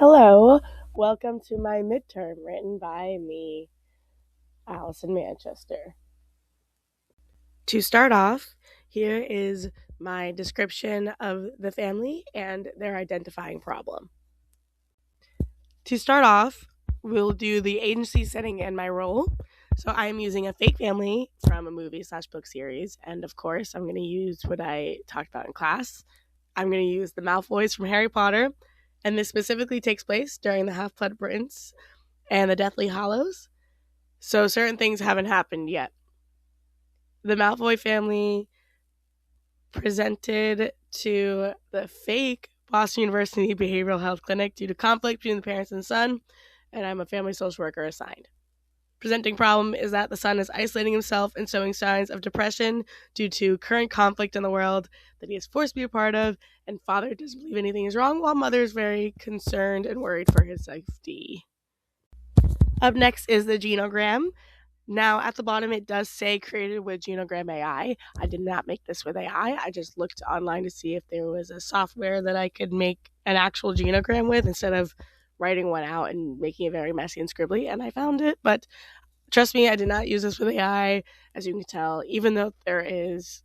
Hello, welcome to my midterm written by me, Allison Manchester. To start off, here is my description of the family and their identifying problem. To start off, we'll do the agency setting and my role. So I am using a fake family from a movie/book series, and of course, I'm going to use what I talked about in class. I'm going to use the Malfoys from Harry Potter, and this specifically takes place during the Half-Blood Prince and the Deathly Hallows. So certain things haven't happened yet. The Malfoy family presented to the fake Boston University Behavioral Health Clinic due to conflict between the parents and the son, and I'm a family social worker assigned. Presenting problem is that the son is isolating himself and showing signs of depression due to current conflict in the world that he is forced to be a part of, and father doesn't believe anything is wrong, while mother is very concerned and worried for his safety. Up next is the genogram. Now, at the bottom, it does say created with Genogram AI. I did not make this with AI. I just looked online to see if there was a software that I could make an actual genogram with instead of writing one out and making it very messy and scribbly, and I found it. But trust me, I did not use this with AI, as you can tell, even though there is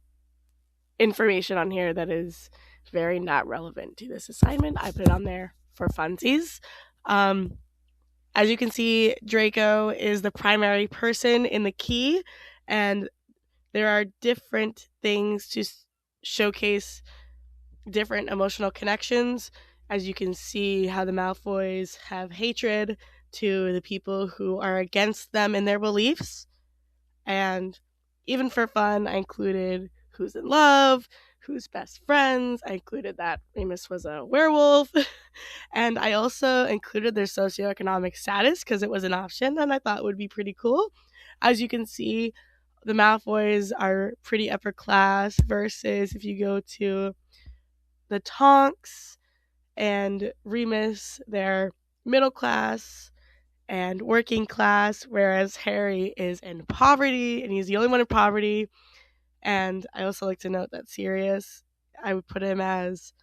information on here that is very not relevant to this assignment. I put it on there for funsies. As you can see, Draco is the primary person in the key, and there are different things to showcase different emotional connections. As you can see how the Malfoys have hatred to the people who are against them in their beliefs. And even for fun, I included who's in love, who's best friends. I included that Remus was a werewolf. And I also included their socioeconomic status because it was an option and I thought it would be pretty cool. As you can see, the Malfoys are pretty upper class versus if you go to the Tonks and Remus, they're middle class and working class, whereas Harry is in poverty and he's the only one in poverty. And I also like to note that Sirius, I would put him as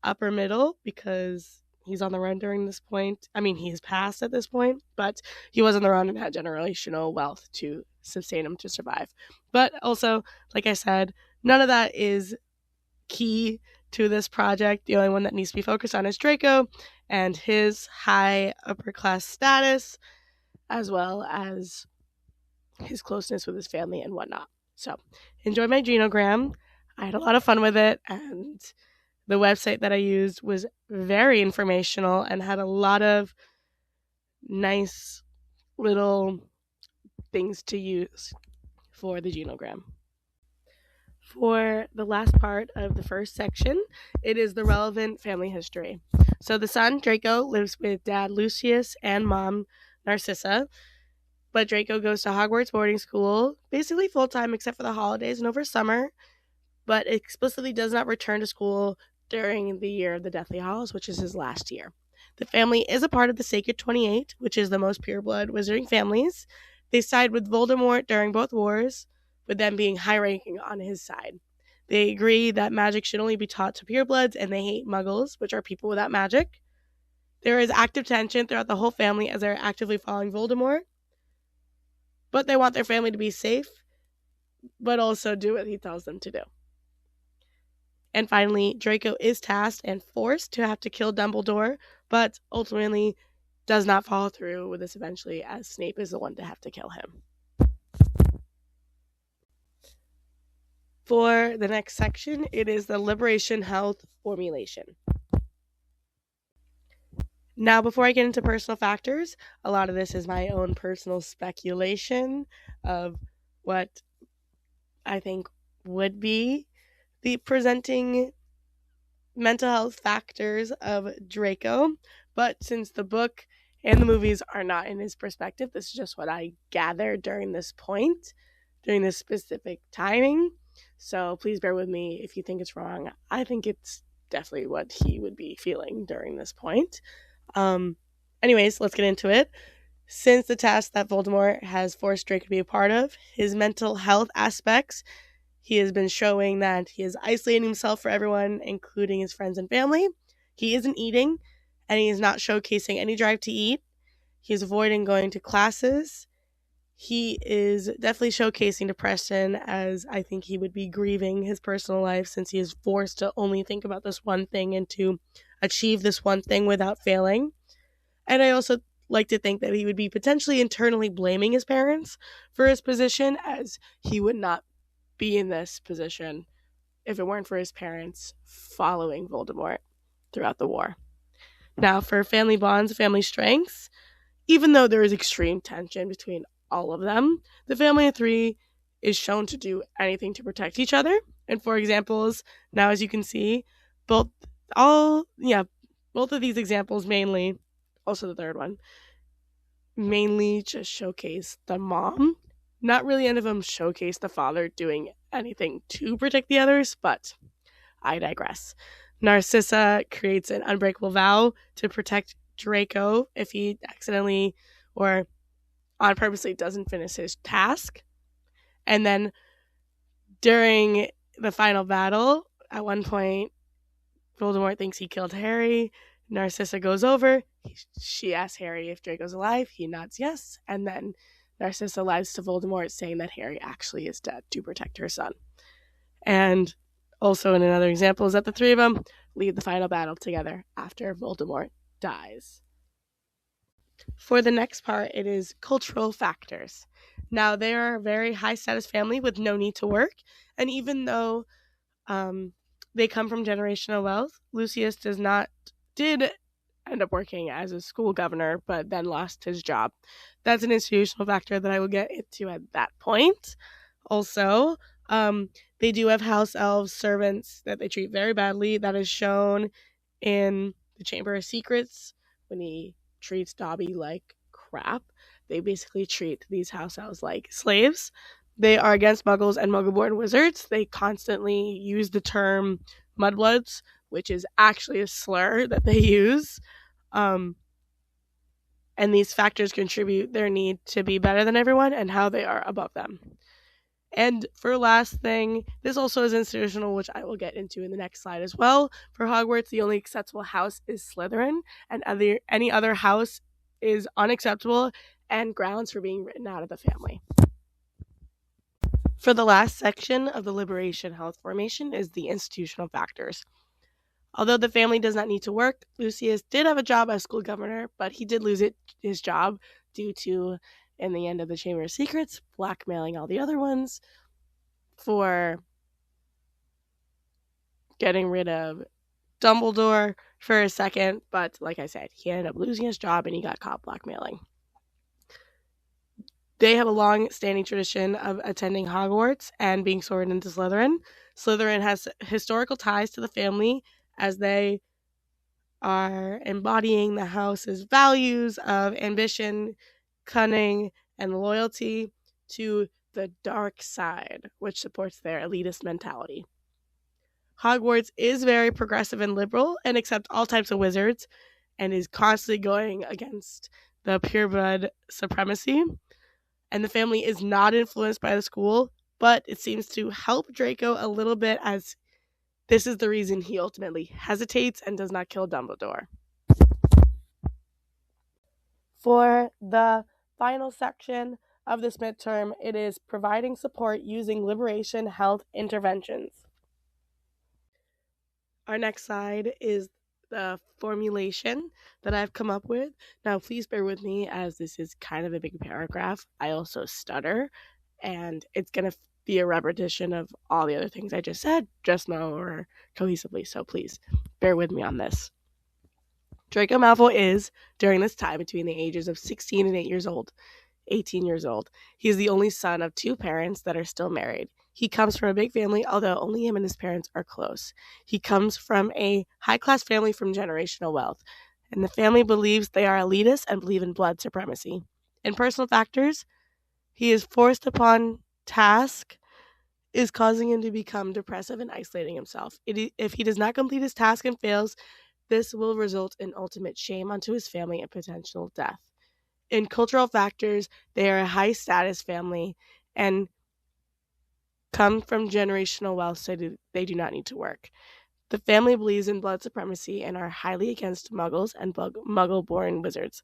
upper middle because he's on the run during this point. I mean, he's passed at this point, but he was on the run and had generational wealth to sustain him to survive. But also, like I said, none of that is key to this project. The only one that needs to be focused on is Draco and his high upper class status, as well as his closeness with his family and whatnot. So, enjoy my genogram. I had a lot of fun with it, and the website that I used was very informational and had a lot of nice little things to use for the genogram. For the last part of the first section, it is the relevant family history. So the son, Draco, lives with dad Lucius and mom Narcissa, but Draco goes to Hogwarts boarding school, basically full-time except for the holidays and over summer, but explicitly does not return to school during the year of the Deathly Hallows, which is his last year. The family is a part of the Sacred 28, which is the most pureblood wizarding families. They side with Voldemort during both wars, with them being high-ranking on his side. They agree that magic should only be taught to purebloods, and they hate muggles, which are people without magic. There is active tension throughout the whole family as they're actively following Voldemort, but they want their family to be safe, but also do what he tells them to do. And finally, Draco is tasked and forced to have to kill Dumbledore, but ultimately does not follow through with this eventually, as Snape is the one to have to kill him. For the next section, it is the Liberation Health formulation. Now, before I get into personal factors, a lot of this is my own personal speculation of what I think would be the presenting mental health factors of Draco. But since the book and the movies are not in his perspective, this is just what I gathered during this point, during this specific timing. So please bear with me if you think it's wrong. I think it's definitely what he would be feeling during this point. Anyways, let's get into it. Since the task that Voldemort has forced Draco to be a part of, his mental health aspects, he has been showing that he is isolating himself for everyone, including his friends and family. He isn't eating, and he is not showcasing any drive to eat. He's avoiding going to classes. He is definitely showcasing depression, as I think he would be grieving his personal life since he is forced to only think about this one thing and to achieve this one thing without failing. And I also like to think that he would be potentially internally blaming his parents for his position, as he would not be in this position if it weren't for his parents following Voldemort throughout the war. Now, for family bonds, family strengths, even though there is extreme tension between all of them, the family of three is shown to do anything to protect each other. And for examples, now as you can see, both of these examples mainly, also the third one, mainly just showcase the mom. Not really any of them showcase the father doing anything to protect the others, but I digress. Narcissa creates an unbreakable vow to protect Draco if he accidentally or on purposely doesn't finish his task. And then during the final battle, at one point, Voldemort thinks he killed Harry. Narcissa goes over. She asks Harry if Draco's alive. He nods yes. And then Narcissa lies to Voldemort, saying that Harry actually is dead to protect her son. And also in another example is that the three of them lead the final battle together after Voldemort dies. For the next part, it is cultural factors. Now, they are a very high-status family with no need to work, and even though they come from generational wealth, Lucius did end up working as a school governor, but then lost his job. That's an institutional factor that I will get into at that point. Also, they do have house elves, servants that they treat very badly. That is shown in the Chamber of Secrets when he treats Dobby like crap. They basically treat these house elves like slaves. They are against muggles and muggle-born wizards. They constantly use the term mudbloods, which is actually a slur that they use. And these factors contribute their need to be better than everyone and how they are above them. And for last thing, this also is institutional, which I will get into in the next slide as well. For Hogwarts, the only acceptable house is Slytherin, and any other house is unacceptable and grounds for being written out of the family. For the last section of the Liberation Health Formation is the institutional factors. Although the family does not need to work, Lucius did have a job as school governor, but he did lose his job due to, in the end of the Chamber of Secrets, blackmailing all the other ones for getting rid of Dumbledore for a second. But like I said, he ended up losing his job and he got caught blackmailing. They have a long-standing tradition of attending Hogwarts and being sorted into Slytherin. Slytherin has historical ties to the family as they are embodying the house's values of ambition, cunning, and loyalty to the dark side, which supports their elitist mentality. Hogwarts is very progressive and liberal and accepts all types of wizards and is constantly going against the pureblood supremacy. And the family is not influenced by the school, but it seems to help Draco a little bit, as this is the reason he ultimately hesitates and does not kill Dumbledore. For the final section of this midterm, it is providing support using liberation health interventions. Our next slide is the formulation that I've come up with. Now, please bear with me as this is kind of a big paragraph. I also stutter, and it's going to be a repetition of all the other things I just said, just now or cohesively, so please bear with me on this. Draco Malfoy is, during this time between the ages of 16 and 18 years old, he is the only son of two parents that are still married. He comes from a big family, although only him and his parents are close. He comes from a high-class family from generational wealth, and the family believes they are elitists and believe in blood supremacy. In personal factors, he is forced upon task, is causing him to become depressive and isolating himself. If he does not complete his task and fails, this will result in ultimate shame onto his family and potential death. In cultural factors, they are a high-status family and come from generational wealth, so they do not need to work. The family believes in blood supremacy and are highly against muggles and muggle-born wizards.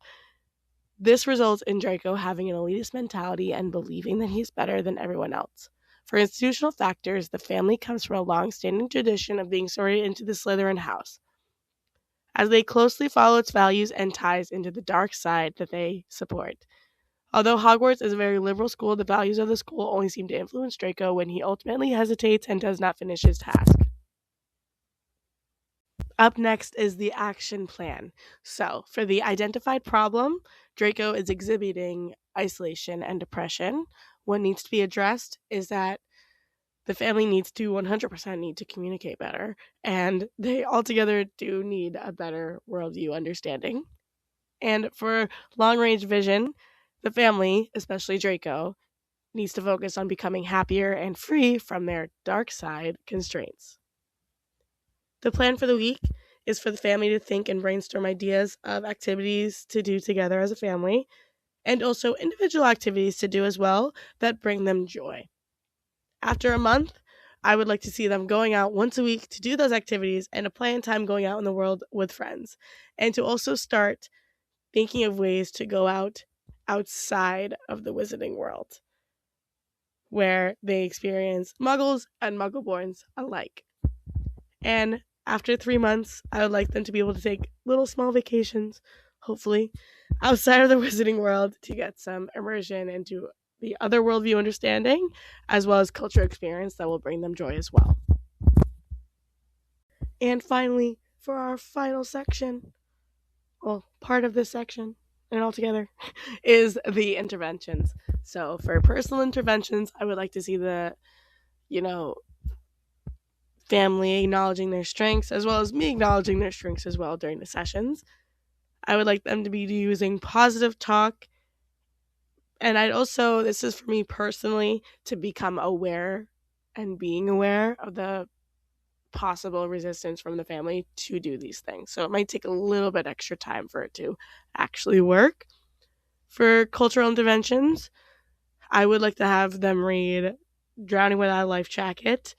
This results in Draco having an elitist mentality and believing that he's better than everyone else. For institutional factors, the family comes from a long-standing tradition of being sorted into the Slytherin house, as they closely follow its values and ties into the dark side that they support. Although Hogwarts is a very liberal school, the values of the school only seem to influence Draco when he ultimately hesitates and does not finish his task. Up next is the action plan. So, for the identified problem, Draco is exhibiting isolation and depression. What needs to be addressed is that the family needs to 100% need to communicate better, and they altogether do need a better worldview understanding. And for long-range vision, the family, especially Draco, needs to focus on becoming happier and free from their dark side constraints. The plan for the week is for the family to think and brainstorm ideas of activities to do together as a family, and also individual activities to do as well that bring them joy. After a month, I would like to see them going out once a week to do those activities and to plan time going out in the world with friends, and to also start thinking of ways to go out outside of the wizarding world, where they experience muggles and muggleborns alike. And after 3 months, I would like them to be able to take little small vacations, hopefully, outside of the wizarding world to get some immersion into the other worldview understanding, as well as culture experience that will bring them joy as well. And finally, for our final section, well, part of this section, and altogether, is the interventions. So for personal interventions, I would like to see the, family acknowledging their strengths, as well as me acknowledging their strengths as well during the sessions. I would like them to be using positive talk. And I'd also, this is for me personally, to become aware and being aware of the possible resistance from the family to do these things. So it might take a little bit extra time for it to actually work. For cultural interventions, I would like to have them read Drowning Without a Life Jacket.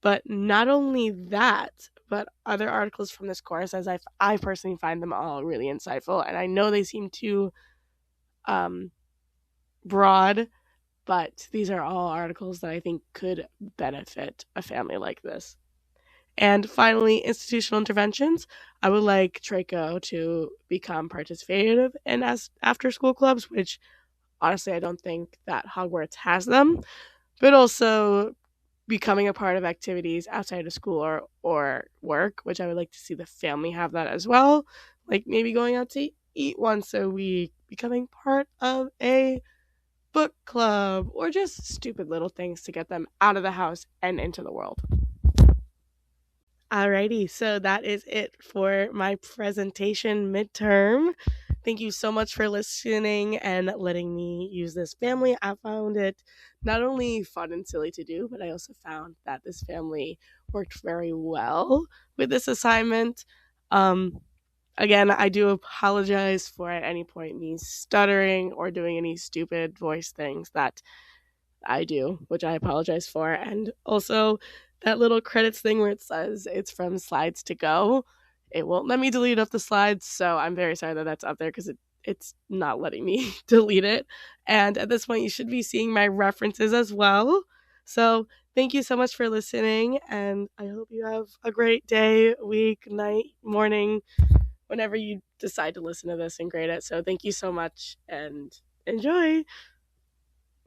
But not only that, but other articles from this course, as I personally find them all really insightful. And I know they seem too broad, but these are all articles that I think could benefit a family like this. And finally, institutional interventions. I would like Draco to become participative in after-school clubs, which honestly I don't think that Hogwarts has them, but also becoming a part of activities outside of school or work, which I would like to see the family have that as well. Like maybe going out to eat once a week, becoming part of a book club, or just stupid little things to get them out of the house and into the world. Alrighty, so that is it for my presentation midterm. Thank you so much for listening and letting me use this family. I found it not only fun and silly to do, but I also found that this family worked very well with this assignment. Again, I do apologize for at any point me stuttering or doing any stupid voice things that I do, which I apologize for. And also that little credits thing where it says it's from Slides to Go, it won't let me delete up the slides, so I'm very sorry that that's up there because it's not letting me delete it. And at this point, you should be seeing my references as well. So thank you so much for listening, and I hope you have a great day, week, night, morning, whenever you decide to listen to this and grade it. So thank you so much, and enjoy!